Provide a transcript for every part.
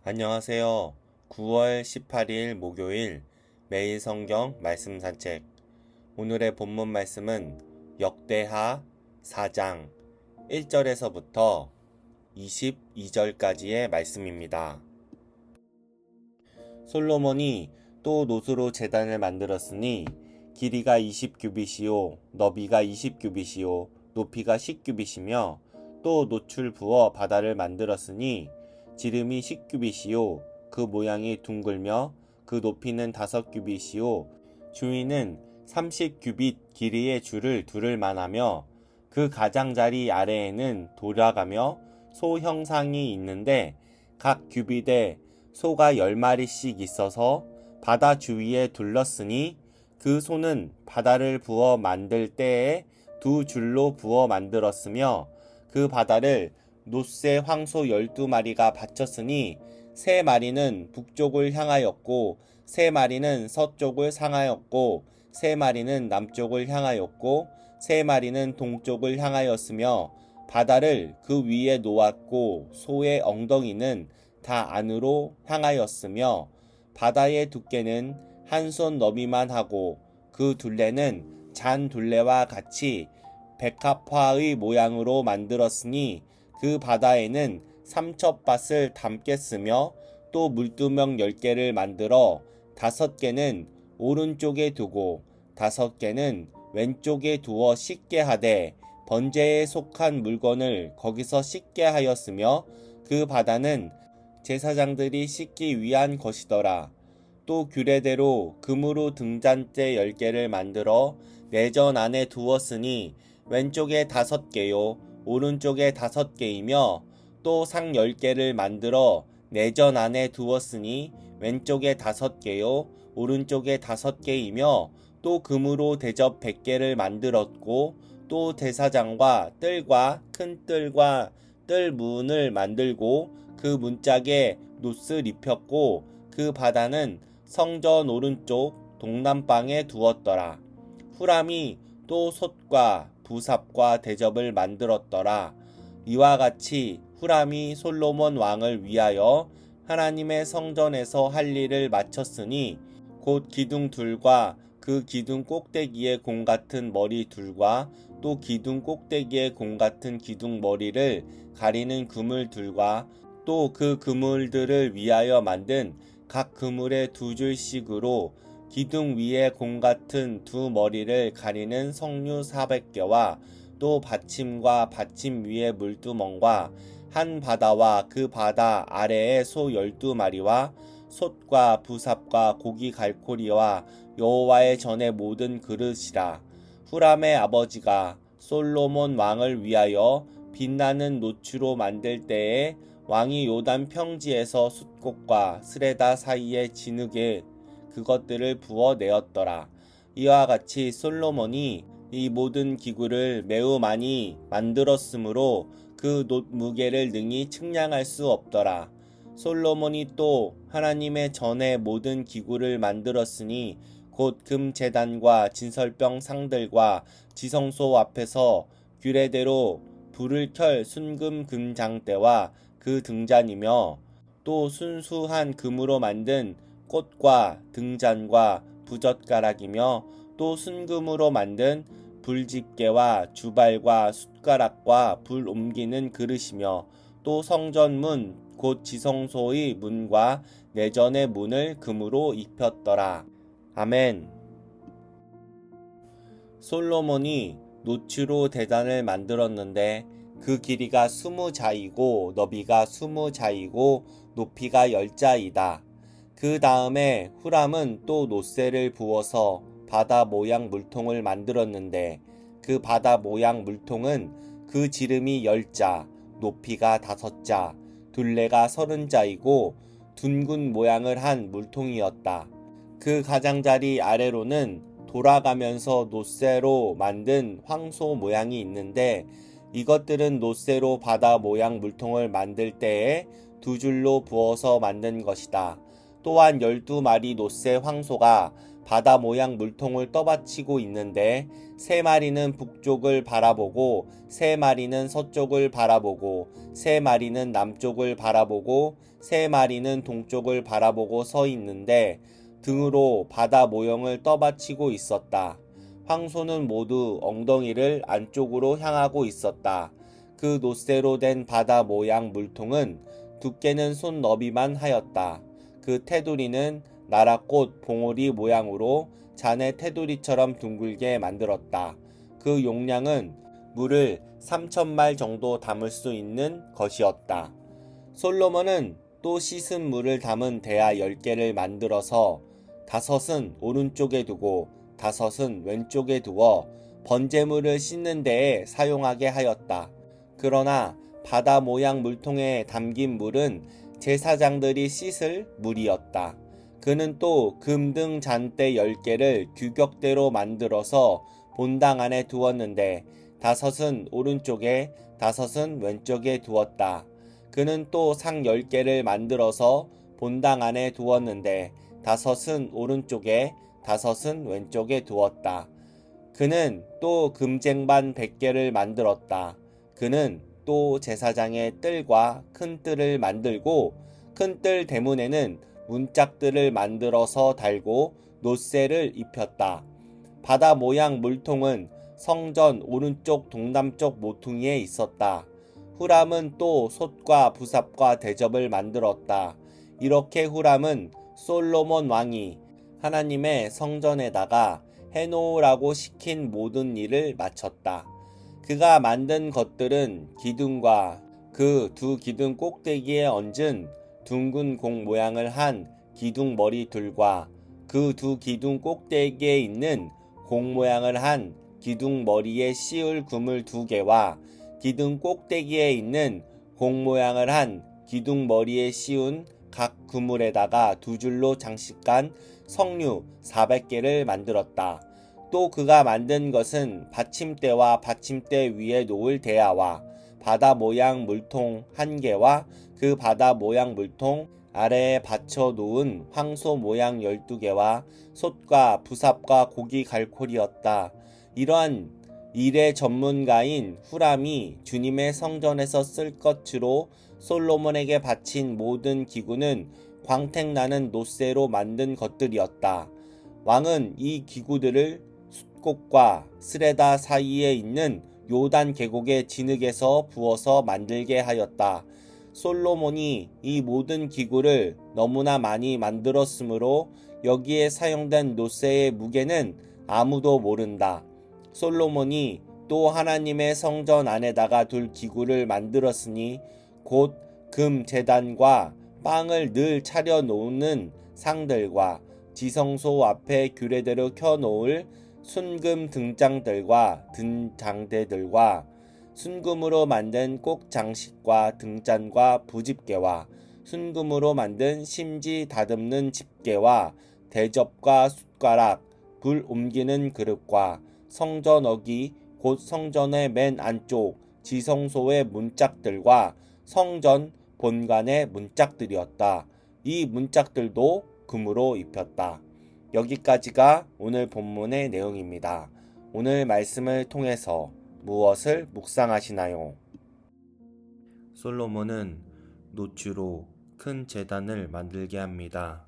안녕하세요. 9월 18일 목요일 매일 성경 말씀 산책. 오늘의 본문 말씀은 역대하 4장 1절에서부터 22절까지의 말씀입니다. 솔로몬이 또 놋으로 제단을 만들었으니 길이가 20규빗이요 너비가 20규빗이요 높이가 10규빗이며 또 놋을 부어 바다를 만들었으니 지름이 10규빗이요 그 모양이 둥글며 그 높이는 5규빗이요 주위는 30규빗 길이의 줄을 두를 만하며 그 가장자리 아래에는 돌아가며 소 형상이 있는데 각 규빗에 소가 10마리씩 있어서 바다 주위에 둘렀으니 그 소는 바다를 부어 만들 때에 두 줄로 부어 만들었으며 그 바다를 놋새 황소 12마리가 바쳤으니 3마리는 북쪽을 향하였고 3마리는 서쪽을 상하였고 3마리는 남쪽을 향하였고 3마리는 동쪽을 향하였으며 바다를 그 위에 놓았고 소의 엉덩이는 다 안으로 향하였으며 바다의 두께는 한 손 너비만 하고 그 둘레는 잔 둘레와 같이 백합화의 모양으로 만들었으니 그 바다에는 삼척밭을 담겠으며 또 물두멍 10개를 만들어 5개는 오른쪽에 두고 5개는 왼쪽에 두어 씻게 하되 번제에 속한 물건을 거기서 씻게 하였으며 그 바다는 제사장들이 씻기 위한 것이더라. 또 규례대로 금으로 등잔대 10개를 만들어 내전 안에 두었으니 왼쪽에 5개요 오른쪽에 5개이며 또 상 10개를 만들어 내전 안에 두었으니 왼쪽에 5개요 오른쪽에 5개이며 또 금으로 대접 100개를 만들었고 또 대사장과 뜰과 큰 뜰과 뜰 문을 만들고 그 문짝에 놋을 입혔고 그 바다는 성전 오른쪽 동남방에 두었더라. 후람이 또 솥과 부삽과 대접을 만들었더라. 이와 같이 후람이 솔로몬 왕을 위하여 하나님의 성전에서 할 일을 마쳤으니 곧 기둥 둘과 그 기둥 꼭대기에 공 같은 머리 둘과 또 기둥 꼭대기에 공 같은 기둥 머리를 가리는 그물 둘과 또 그 그물들을 위하여 만든 각 그물의 2줄씩으로 기둥 위에 공 같은 두 머리를 가리는 석류 400개와 또 받침과 받침 위에 물두멍과 한 바다와 그 바다 아래에 소 12마리와 솥과 부삽과 고기 갈고리와 여호와의 전의 모든 그릇이라. 후람의 아버지가 솔로몬 왕을 위하여 빛나는 노추로 만들 때에 왕이 요단 평지에서 숫꽃과 스레다 사이에 진흙에 그것들을 부어 내었더라. 이와 같이 솔로몬이 이 모든 기구를 매우 많이 만들었으므로 그 놋 무게를 능히 측량할 수 없더라. 솔로몬이 또 하나님의 전의 모든 기구를 만들었으니 곧 금 제단과 진설병 상들과 지성소 앞에서 규례대로 불을 켤 순금 금장대와 그 등잔이며 또 순수한 금으로 만든 꽃과 등잔과 부젓가락이며 또 순금으로 만든 불집게와 주발과 숟가락과 불 옮기는 그릇이며 또 성전문 곧 지성소의 문과 내전의 문을 금으로 입혔더라. 아멘. 솔로몬이 노추로 대단을 만들었는데 그 길이가 20자이고 너비가 20자이고 높이가 10자이다. 그 다음에 후람은 또 놋새를 부어서 바다 모양 물통을 만들었는데 그 바다 모양 물통은 그 지름이 10자, 높이가 5자, 둘레가 30자이고 둥근 모양을 한 물통이었다. 그 가장자리 아래로는 돌아가면서 놋새로 만든 황소 모양이 있는데 이것들은 놋새로 바다 모양 물통을 만들 때에 2줄로 부어서 만든 것이다. 또한 12마리 놋새 황소가 바다 모양 물통을 떠받치고 있는데 3마리는 북쪽을 바라보고 3마리는 서쪽을 바라보고 3마리는 남쪽을 바라보고 3마리는 동쪽을 바라보고 서 있는데 등으로 바다 모형을 떠받치고 있었다. 황소는 모두 엉덩이를 안쪽으로 향하고 있었다. 그 놋새로 된 바다 모양 물통은 두께는 손 너비만 하였다. 그 테두리는 나라꽃 봉오리 모양으로 잔의 테두리처럼 둥글게 만들었다. 그 용량은 물을 3,000말 정도 담을 수 있는 것이었다. 솔로몬은 또 씻은 물을 담은 대야 10개를 만들어서 5은 오른쪽에 두고 5은 왼쪽에 두어 번제물을 씻는 데에 사용하게 하였다. 그러나 바다 모양 물통에 담긴 물은 제사장들이 씻을 물이었다. 그는 또 금등 잔대 10개를 규격대로 만들어서 본당 안에 두었는데 5은 오른쪽에 5은 왼쪽에 두었다. 그는 또 상 10개를 만들어서 본당 안에 두었는데 5은 오른쪽에 5은 왼쪽에 두었다. 그는 또 금쟁반 100개를 만들었다. 그는 또 제사장의 뜰과 큰 뜰을 만들고 큰 뜰 대문에는 문짝들을 만들어서 달고 놋새를 입혔다. 바다 모양 물통은 성전 오른쪽 동남쪽 모퉁이에 있었다. 후람은 또 솥과 부삽과 대접을 만들었다. 이렇게 후람은 솔로몬 왕이 하나님의 성전에다가 해놓으라고 시킨 모든 일을 마쳤다. 그가 만든 것들은 기둥과 그 2 기둥 꼭대기에 얹은 둥근 공 모양을 한 기둥 머리 둘과 그 2 기둥 꼭대기에 있는 공 모양을 한 기둥 머리에 씌울 그물 2개와 기둥 꼭대기에 있는 공 모양을 한 기둥 머리에 씌운 각 그물에다가 2줄로 장식한 석류 400개를 만들었다. 또 그가 만든 것은 받침대와 받침대 위에 놓을 대야와 바다 모양 물통 1개와 그 바다 모양 물통 아래에 받쳐 놓은 황소 모양 12개와 솥과 부삽과 고기 갈콜이었다. 이러한 일의 전문가인 후람이 주님의 성전에서 쓸 것으로 솔로몬에게 바친 모든 기구는 광택나는 놋새로 만든 것들이었다. 왕은 이 기구들을 숫꽃과 스레다 사이에 있는 요단 계곡의 진흙에서 부어서 만들게 하였다. 솔로몬이 이 모든 기구를 너무나 많이 만들었으므로 여기에 사용된 놋새의 무게는 아무도 모른다. 솔로몬이 또 하나님의 성전 안에다가 둘 기구를 만들었으니 곧 금 제단과 빵을 늘 차려 놓는 상들과 지성소 앞에 규례대로 켜 놓을 순금 등장들과 등장대들과 순금으로 만든 꼭 장식과 등잔과 부집게와 순금으로 만든 심지 다듬는 집게와 대접과 숟가락, 불 옮기는 그릇과 성전 어기 곧 성전의 맨 안쪽 지성소의 문짝들과 성전 본관의 문짝들이었다. 이 문짝들도 금으로 입혔다. 여기까지가 오늘 본문의 내용입니다. 오늘 말씀을 통해서 무엇을 묵상하시나요? 솔로몬은 놋주로 큰 제단을 만들게 합니다.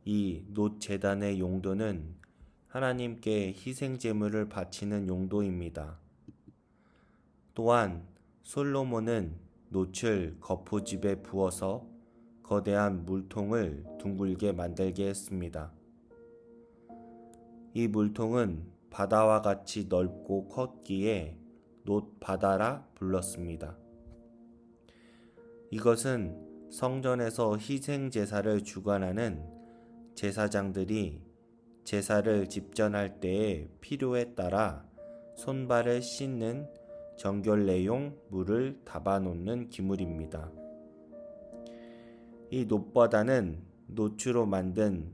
이 놋 제단의 용도는 하나님께 희생 제물을 바치는 용도입니다. 또한 솔로몬은 놋을 거푸집에 부어서 거대한 물통을 둥글게 만들게 했습니다. 이 물통은 바다와 같이 넓고 컸기에 놋바다라 불렀습니다. 이것은 성전에서 희생 제사를 주관하는 제사장들이 제사를 집전할 때의 필요에 따라 손발을 씻는 정결례용 물을 담아놓는 기물입니다. 이 놋바다는 놋으로 만든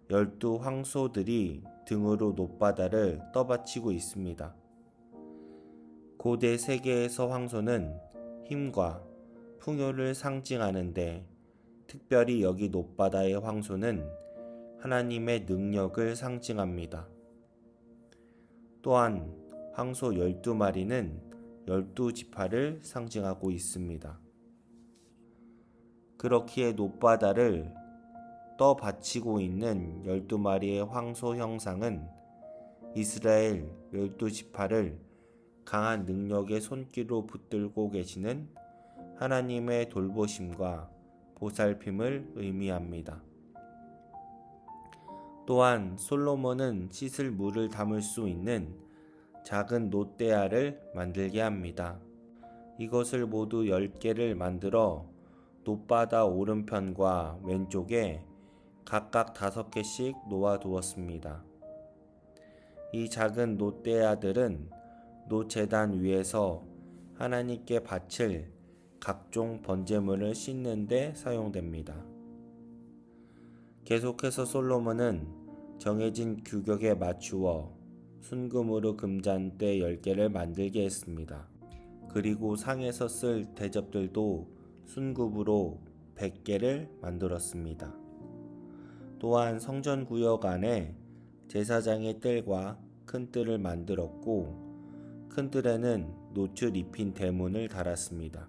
12 황소들이 등으로 놋바다를 떠받치고 있습니다. 고대 세계에서 황소는 힘과 풍요를 상징하는데 특별히 여기 놋바다의 황소는 하나님의 능력을 상징합니다. 또한 황소 12마리는 12지파를 상징하고 있습니다. 그렇기에 놋바다를 떠받치고 있는 12마리의 황소 형상은 이스라엘 12지파를 강한 능력의 손길로 붙들고 계시는 하나님의 돌보심과 보살핌을 의미합니다. 또한 솔로몬은 씻을 물을 담을 수 있는 작은 놋대야를 만들게 합니다. 이것을 모두 10개를 만들어 놋바다 오른편과 왼쪽에 각각 5개씩 놓아두었습니다. 이 작은 놋대야들은 놋제단 위에서 하나님께 바칠 각종 번제물을 씻는 데 사용됩니다. 계속해서 솔로몬은 정해진 규격에 맞추어 순금으로 금잔대 10개를 만들게 했습니다. 그리고 상에서 쓸 대접들도 순금으로 100개를 만들었습니다. 또한 성전구역 안에 제사장의 뜰과 큰 뜰을 만들었고 큰 뜰에는 놋을 입힌 대문을 달았습니다.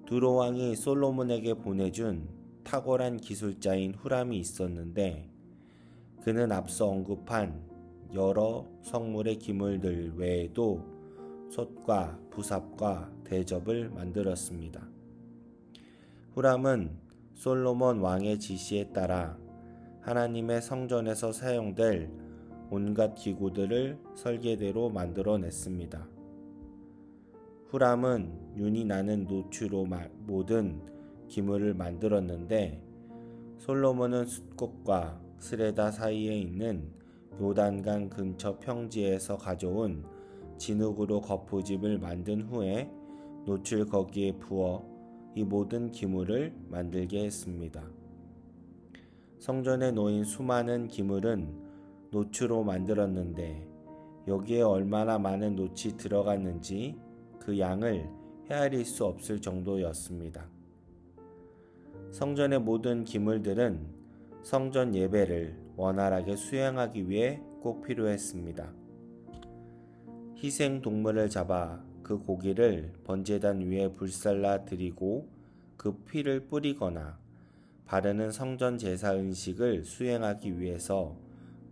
두로왕이 솔로몬에게 보내준 탁월한 기술자인 후람이 있었는데 그는 앞서 언급한 여러 성물의 기물들 외에도 솥과 부삽과 대접을 만들었습니다. 후람은 솔로몬 왕의 지시에 따라 하나님의 성전에서 사용될 온갖 기구들을 설계대로 만들어냈습니다. 후람은 윤이 나는 놋으로 모든 기물을 만들었는데 솔로몬은 숫꽃과 스레다 사이에 있는 요단강 근처 평지에서 가져온 진흙으로 거푸집을 만든 후에 놋을 거기에 부어 이 모든 기물을 만들게 했습니다. 성전에 놓인 수많은 기물은 놋으로 만들었는데 여기에 얼마나 많은 놋이 들어갔는지 그 양을 헤아릴 수 없을 정도였습니다. 성전의 모든 기물들은 성전 예배를 원활하게 수행하기 위해 꼭 필요했습니다. 희생 동물을 잡아 그 고기를 번제단 위에 불살라 드리고 그 피를 뿌리거나 바르는 성전 제사 음식을 수행하기 위해서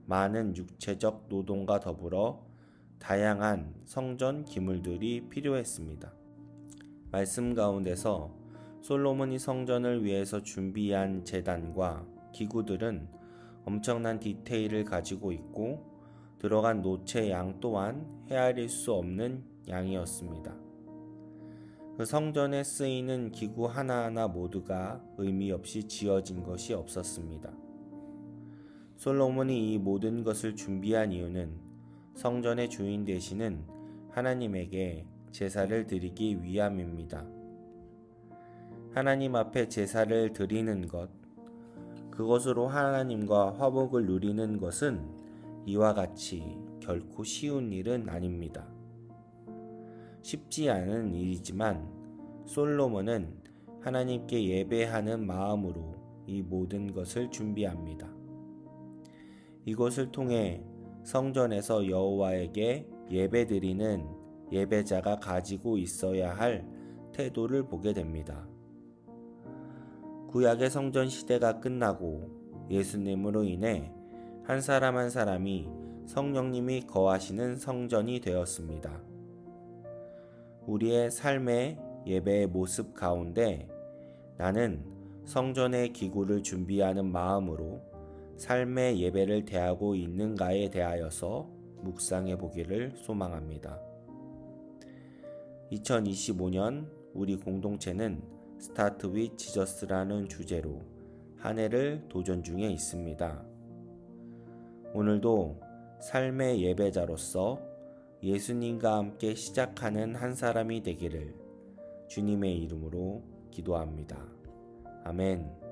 많은 육체적 노동과 더불어 다양한 성전 기물들이 필요했습니다. 말씀 가운데서 솔로몬이 성전을 위해서 준비한 제단과 기구들은 엄청난 디테일을 가지고 있고 들어간 놋의 양 또한 헤아릴 수 없는 양이었습니다. 그 성전에 쓰이는 기구 하나하나 모두가 의미 없이 지어진 것이 없었습니다. 솔로몬이 이 모든 것을 준비한 이유는 성전의 주인 되시는 하나님에게 제사를 드리기 위함입니다. 하나님 앞에 제사를 드리는 것, 그것으로 하나님과 화목을 누리는 것은 이와 같이 결코 쉬운 일은 아닙니다. 쉽지 않은 일이지만 솔로몬은 하나님께 예배하는 마음으로 이 모든 것을 준비합니다. 이것을 통해 성전에서 여호와에게 예배드리는 예배자가 가지고 있어야 할 태도를 보게 됩니다. 구약의 성전 시대가 끝나고 예수님으로 인해 한 사람 한 사람이 성령님이 거하시는 성전이 되었습니다. 우리의 삶의 예배의 모습 가운데 나는 성전의 기구를 준비하는 마음으로 삶의 예배를 대하고 있는가에 대하여서 묵상해 보기를 소망합니다. 2025년 우리 공동체는 스타트 윗 지저스라는 주제로 한 해를 도전 중에 있습니다. 오늘도 삶의 예배자로서 예수님과 함께 시작하는 한 사람이 되기를 주님의 이름으로 기도합니다. 아멘.